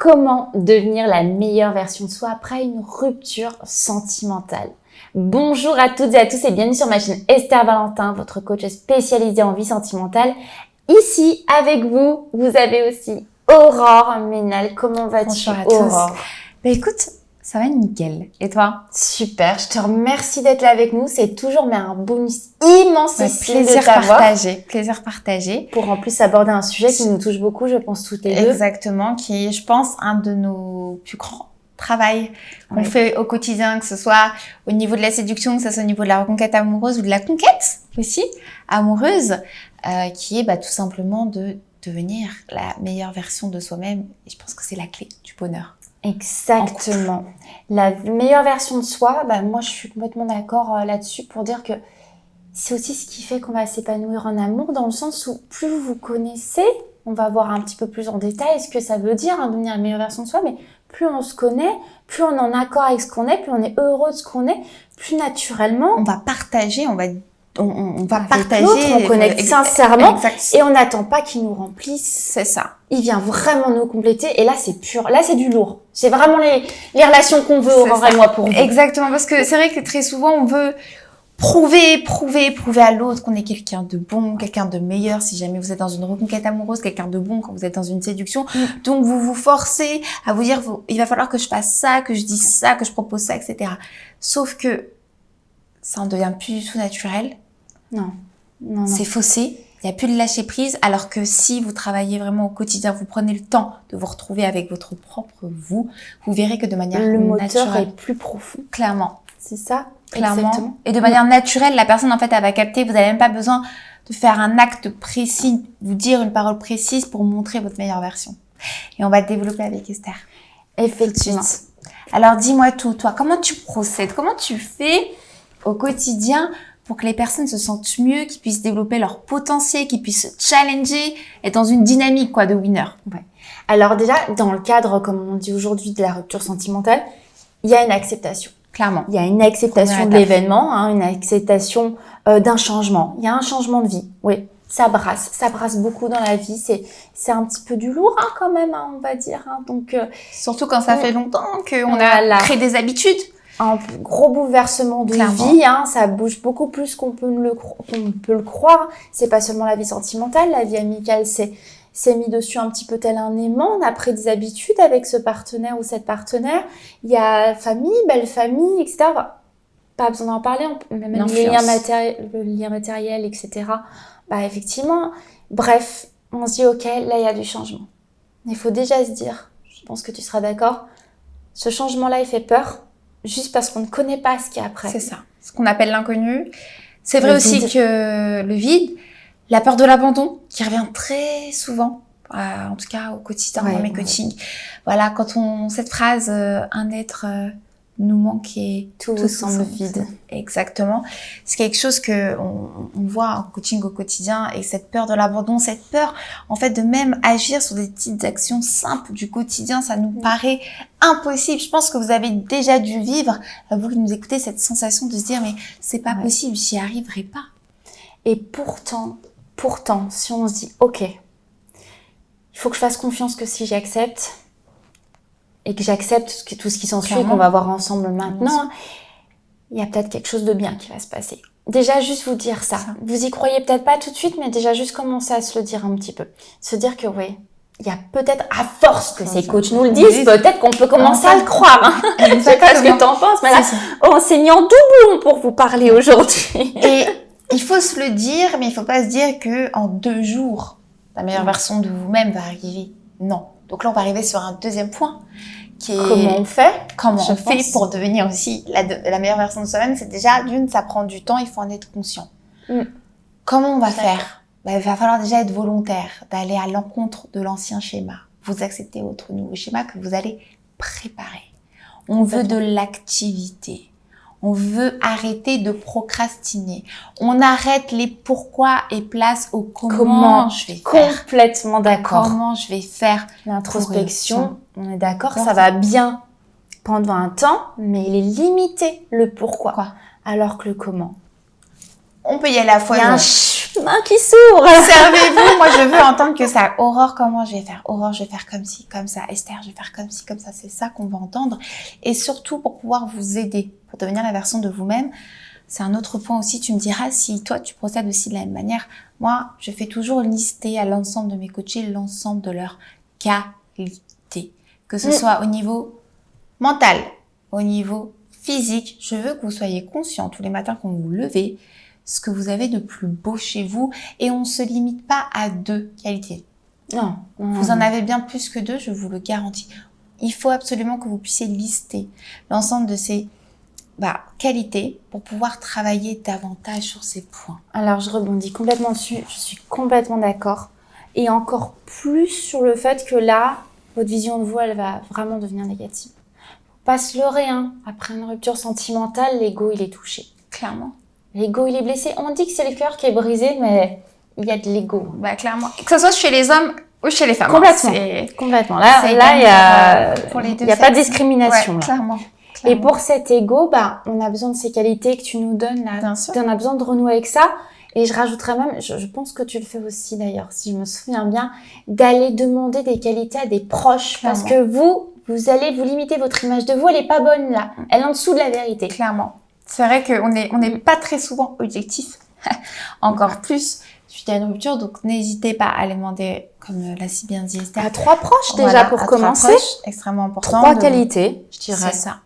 Comment devenir la meilleure version de soi après une rupture sentimentale? Bonjour à toutes et à tous et bienvenue sur ma chaîne Esther Valentin, votre coach spécialisée en vie sentimentale. Ici, avec vous, vous avez aussi Aurore Ménal. Comment vas-tu, Bonjour à Aurore? tous. Écoute, ça va nickel. Et toi? Super, je te remercie d'être là avec nous. C'est toujours un bonus immense Plaisir partagé. Plaisir partagé. Pour en plus aborder un sujet qui nous touche beaucoup, je pense, toutes les deux. Exactement, qui est, je pense, un de nos plus grands travail qu'on fait au quotidien, que ce soit au niveau de la séduction, que ce soit au niveau de la reconquête amoureuse ou de la conquête aussi amoureuse, qui est tout simplement de devenir la meilleure version de soi-même. Et je pense que c'est la clé du bonheur. Exactement. La meilleure version de soi, moi je suis complètement d'accord là-dessus pour dire que c'est aussi ce qui fait qu'on va s'épanouir en amour, dans le sens où plus vous vous connaissez, on va voir un petit peu plus en détail ce que ça veut dire devenir la meilleure version de soi, mais plus on se connaît, plus on est en accord avec ce qu'on est, plus on est heureux de ce qu'on est, plus naturellement on va partager, on va partager, on connecte sincèrement et on n'attend pas qu'il nous remplisse. C'est ça. Il vient vraiment nous compléter et là c'est pur, là c'est du lourd. C'est vraiment les relations qu'on veut, Aurore et moi, pour vous. Exactement, parce que c'est vrai que très souvent on veut prouver à l'autre qu'on est quelqu'un de bon, quelqu'un de meilleur si jamais vous êtes dans une reconquête amoureuse, quelqu'un de bon quand vous êtes dans une séduction. Donc vous vous forcez à vous dire il va falloir que je fasse ça, que je dise ça, que je propose ça, etc. Sauf que ça ne devient plus du tout naturel. Non. C'est faussé. Il n'y a plus de lâcher prise. Alors que si vous travaillez vraiment au quotidien, vous prenez le temps de vous retrouver avec votre propre vous verrez que de manière naturelle. Le moteur est plus profond. Clairement. C'est ça. Clairement. Exactement. Et de manière naturelle, la personne, en fait, elle va capter. Vous n'avez même pas besoin de faire un acte précis, vous dire une parole précise pour montrer votre meilleure version. Et on va développer avec Esther. Effectivement. Alors, dis-moi tout, toi. Comment tu procèdes? Comment tu fais au quotidien pour que les personnes se sentent mieux, qu'ils puissent développer leur potentiel, qu'ils puissent se challenger, être dans une dynamique, de winner? Ouais. Alors déjà, dans le cadre, comme on dit aujourd'hui, de la rupture sentimentale, il y a une acceptation. Clairement. Il y a une acceptation de l'événement, une acceptation d'un changement. Il y a un changement de vie. Oui, ça brasse beaucoup dans la vie. C'est un petit peu du lourd quand même, on va dire. Donc surtout quand ça fait longtemps qu'on a créé des habitudes. Un gros bouleversement de vie, ça bouge beaucoup plus qu'on peut le croire. C'est pas seulement la vie sentimentale, la vie amicale, c'est mis dessus un petit peu tel un aimant. On a pris des habitudes avec ce partenaire ou cette partenaire. Il y a famille, belle famille, etc. Pas besoin d'en parler, même le lien matériel, etc. Effectivement. Bref, on se dit, ok, là, il y a du changement. Il faut déjà se dire, je pense que tu seras d'accord, ce changement-là, il fait peur, juste parce qu'on ne connaît pas ce qu'il y a après. C'est ça. Ce qu'on appelle l'inconnu. C'est vrai aussi que le vide, la peur de l'abandon, qui revient très souvent, en tout cas au quotidien dans mes coachings. Voilà, quand cette phrase, un être nous manque et tout semble vide. Exactement. C'est quelque chose que on voit en coaching au quotidien, et cette peur de l'abandon, cette peur, en fait, de même agir sur des petites actions simples du quotidien, ça nous paraît impossible. Je pense que vous avez déjà dû vivre, vous qui nous écoutez, cette sensation de se dire, mais c'est pas possible, j'y arriverai pas. Et pourtant, si on se dit, ok, il faut que je fasse confiance que si j'accepte, et que j'accepte tout ce qui s'ensuit, qu'on va voir ensemble maintenant, il y a peut-être quelque chose de bien qui va se passer. Déjà, juste vous dire ça. Vous y croyez peut-être pas tout de suite, mais déjà juste commencer à se le dire un petit peu. Se dire que il y a peut-être, à force que ces coachs nous le disent, peut-être qu'on peut commencer à le croire. Je sais pas ce que t'en penses, mais là, enseignant doublon pour vous parler aujourd'hui. Et il faut se le dire, mais il faut pas se dire que en 2 jours, la meilleure version de vous-même va arriver. Non. Donc là, on va arriver sur un deuxième point, qui est comment on fait pour devenir aussi la meilleure version de soi-même. C'est déjà, ça prend du temps, il faut en être conscient. Comment on va faire? Il va falloir déjà être volontaire, d'aller à l'encontre de l'ancien schéma. Vous acceptez votre nouveau schéma que vous allez préparer. On veut de l'activité. On veut arrêter de procrastiner. On arrête les pourquoi et place au comment je vais faire. Complètement d'accord. Comment je vais faire. L'introspection, on est d'accord, ça va bien pendant un temps, mais il est limité le pourquoi. Alors que le comment, on peut y aller à la fois. Il y a un main qui s'ouvre. Servez-vous. Moi, je veux entendre que ça. Aurore, comment je vais faire? Aurore, je vais faire comme ci, comme ça. Esther, je vais faire comme ci, comme ça. C'est ça qu'on va entendre. Et surtout, pour pouvoir vous aider, pour devenir la version de vous-même. C'est un autre point aussi. Tu me diras si toi, tu procèdes aussi de la même manière. Moi, je fais toujours lister à l'ensemble de mes coachés l'ensemble de leurs qualités. Que ce soit au niveau mental, au niveau physique. Je veux que vous soyez conscients tous les matins quand vous vous levez, ce que vous avez de plus beau chez vous. Et on ne se limite pas à 2 qualités. Non. Vous en avez bien plus que 2, je vous le garantis. Il faut absolument que vous puissiez lister l'ensemble de ces qualités pour pouvoir travailler davantage sur ces points. Alors, je rebondis complètement dessus. Je suis complètement d'accord. Et encore plus sur le fait que là, votre vision de vous, elle va vraiment devenir négative. Faut pas se leurrer, hein. Après une rupture sentimentale, l'ego, il est touché. Clairement. L'ego, il est blessé. On dit que c'est le cœur qui est brisé, mais il y a de l'ego. Clairement. Que ce soit chez les hommes ou chez les femmes. Complètement. Là, il y a pas de discrimination. Ouais, là. Clairement. Et pour cet ego, on a besoin de ces qualités que tu nous donnes là. Bien sûr. On a besoin de renouer avec ça. Et je rajouterais même, je pense que tu le fais aussi d'ailleurs, si je me souviens bien, d'aller demander des qualités à des proches. Clairement. Parce que vous allez vous limiter, votre image de vous, elle est pas bonne là. Elle est en dessous de la vérité. Clairement. C'est vrai qu'on n'est pas très souvent objectif. Encore plus suite à une rupture. Donc, n'hésitez pas à les demander, comme l'a si bien dit Esther. À 3 proches déjà pour commencer. 3 proches, extrêmement important. 3 qualités, je dirais. C'est ça.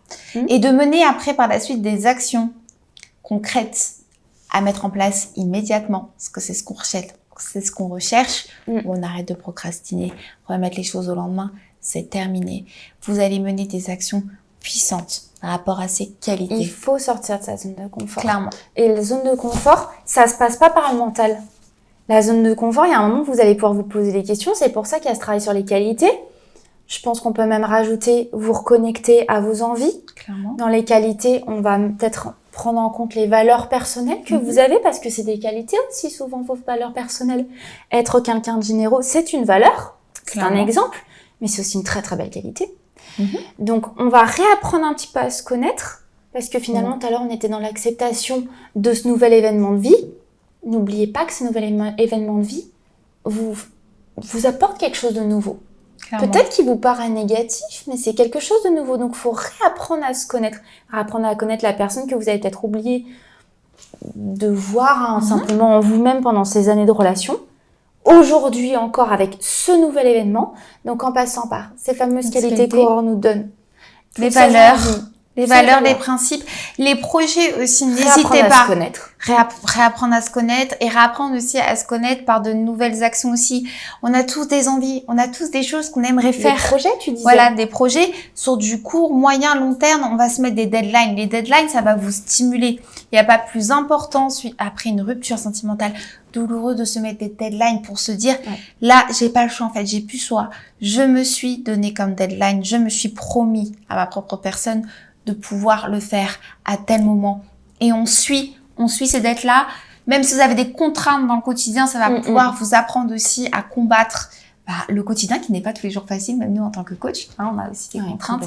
Et de mener après par la suite des actions concrètes à mettre en place immédiatement. Parce que c'est ce qu'on recherche. C'est ce qu'on recherche. On arrête de procrastiner. Remettre les choses au lendemain. C'est terminé. Vous allez mener des actions puissantes par rapport à ces qualités. Il faut sortir de sa zone de confort. Clairement. Et la zone de confort, ça se passe pas par le mental. La zone de confort, il y a un moment où vous allez pouvoir vous poser des questions. C'est pour ça qu'il y a ce travail sur les qualités. Je pense qu'on peut même rajouter, vous reconnecter à vos envies. Clairement. Dans les qualités, on va peut-être prendre en compte les valeurs personnelles que vous avez, parce que c'est des qualités aussi, souvent, vos valeurs personnelles. Être quelqu'un de généreux, c'est une valeur. C'est un exemple, mais c'est aussi une très très belle qualité. Donc, on va réapprendre un petit peu à se connaître, parce que finalement, tout à l'heure, on était dans l'acceptation de ce nouvel événement de vie. N'oubliez pas que ce nouvel événement de vie vous apporte quelque chose de nouveau. Clairement. Peut-être qu'il vous paraît négatif, mais c'est quelque chose de nouveau. Donc, il faut réapprendre à se connaître. Réapprendre à connaître la personne que vous avez peut-être oublié de voir simplement en vous-même pendant ces années de relation. Aujourd'hui encore avec ce nouvel événement. Donc, en passant par ces fameuses qualités qu'Aurore nous donne. Les valeurs. Les valeurs, les principes, les projets aussi, n'hésitez pas. Réapprendre à se connaître et réapprendre aussi à se connaître par de nouvelles actions aussi. On a tous des envies, on a tous des choses qu'on aimerait faire. Des projets, tu disais. Voilà, des projets sur du court, moyen, long terme. On va se mettre des deadlines. Les deadlines, ça va vous stimuler. Il n'y a pas plus important après une rupture sentimentale douloureuse de se mettre des deadlines pour se dire là, j'ai pas le choix en fait, j'ai plus le choix. Je me suis donné comme deadline, je me suis promis à ma propre personne de pouvoir le faire à tel moment. Et on suit ces dettes-là. Même si vous avez des contraintes dans le quotidien, ça va pouvoir vous apprendre aussi à combattre le quotidien qui n'est pas tous les jours facile, même nous en tant que coach, on a aussi des contraintes.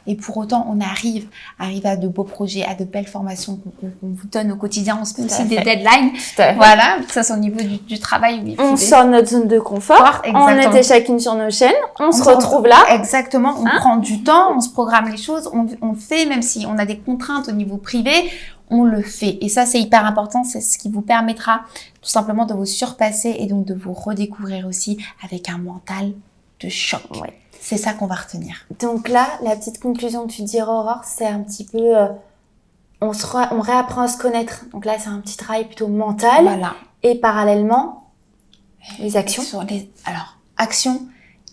Et pour autant, on arrive à de beaux projets, à de belles formations qu'on vous donne au quotidien. On se met aussi des deadlines. Voilà, que ça soit au niveau du travail. On sort de notre zone de confort. On était chacune sur nos chaînes. On se retrouve là. Exactement. On prend du temps, on se programme les choses, on fait, même si on a des contraintes au niveau privé, on le fait. Et ça, c'est hyper important. C'est ce qui vous permettra tout simplement de vous surpasser et donc de vous redécouvrir aussi avec un mental de choc. Ouais. C'est ça qu'on va retenir. Donc là, la petite conclusion que tu dis, Aurore, c'est un petit peu... on réapprend à se connaître. Donc là, c'est un petit travail plutôt mental. Voilà. Et parallèlement, les actions. Alors, actions,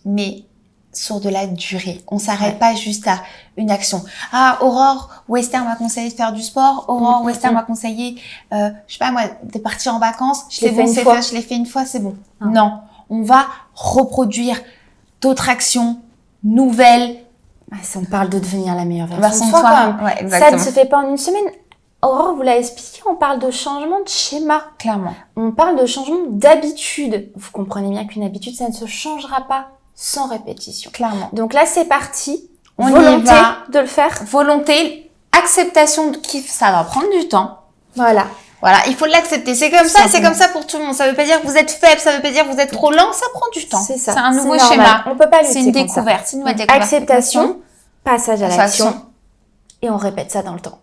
mais sur de la durée. On s'arrête pas juste à une action. Ah, Aurore ou Esther m'a conseillé de faire du sport. Aurore ou Esther m'a conseillé, je sais pas moi, de partir en vacances. Je l'ai fait une fois, c'est bon. Non, on va reproduire d'autres actions nouvelles. On parle de devenir la meilleure version de soi quand même. Ouais, exactement. Ça ne se fait pas en une semaine. Aurore vous l'a expliqué, on parle de changement de schéma. Clairement. On parle de changement d'habitude. Vous comprenez bien qu'une habitude, ça ne se changera pas sans répétition. Clairement. Donc là, c'est parti. On volonté y va. de le faire. Volonté, acceptation de kiff, ça va prendre du temps. Voilà. Voilà, il faut l'accepter. C'est comme ça, c'est comme ça pour tout le monde. Ça veut pas dire que vous êtes faible, ça veut pas dire que vous êtes trop lent, ça prend du temps. C'est ça. C'est un nouveau normal. schéma. On peut pas lutter C'est une contre découverte. ça. C'est une nouvelle découverte. Acceptation, passage à l'action. Action. Et on répète ça dans le temps.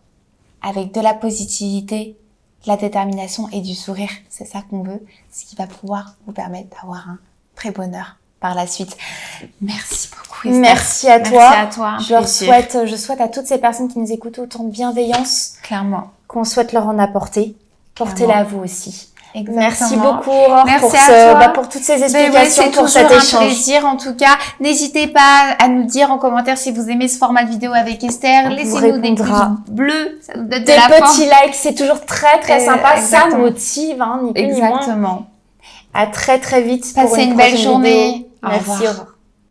Avec de la positivité, de la détermination et du sourire. C'est ça qu'on veut. Ce qui va pouvoir vous permettre d'avoir un très bonheur par la suite. Merci beaucoup, Esther. Merci à toi. Merci à toi. Je souhaite à toutes ces personnes qui nous écoutent autant de bienveillance. Clairement. Qu'on souhaite leur en apporter. Portez-la à vous aussi. Exactement. Merci beaucoup, Aurore, pour toutes ces explications, pour cet échange. C'est toujours un plaisir, en tout cas. N'hésitez pas à nous dire en commentaire si vous aimez ce format de vidéo avec Esther. Laissez-nous des pouces bleus, ça nous donne de la force. Des petits likes, c'est toujours très très sympa. Exactement. Ça motive, hein, ni plus ni moins. Exactement. À très très vite. Passez une belle journée. Merci, Aurore.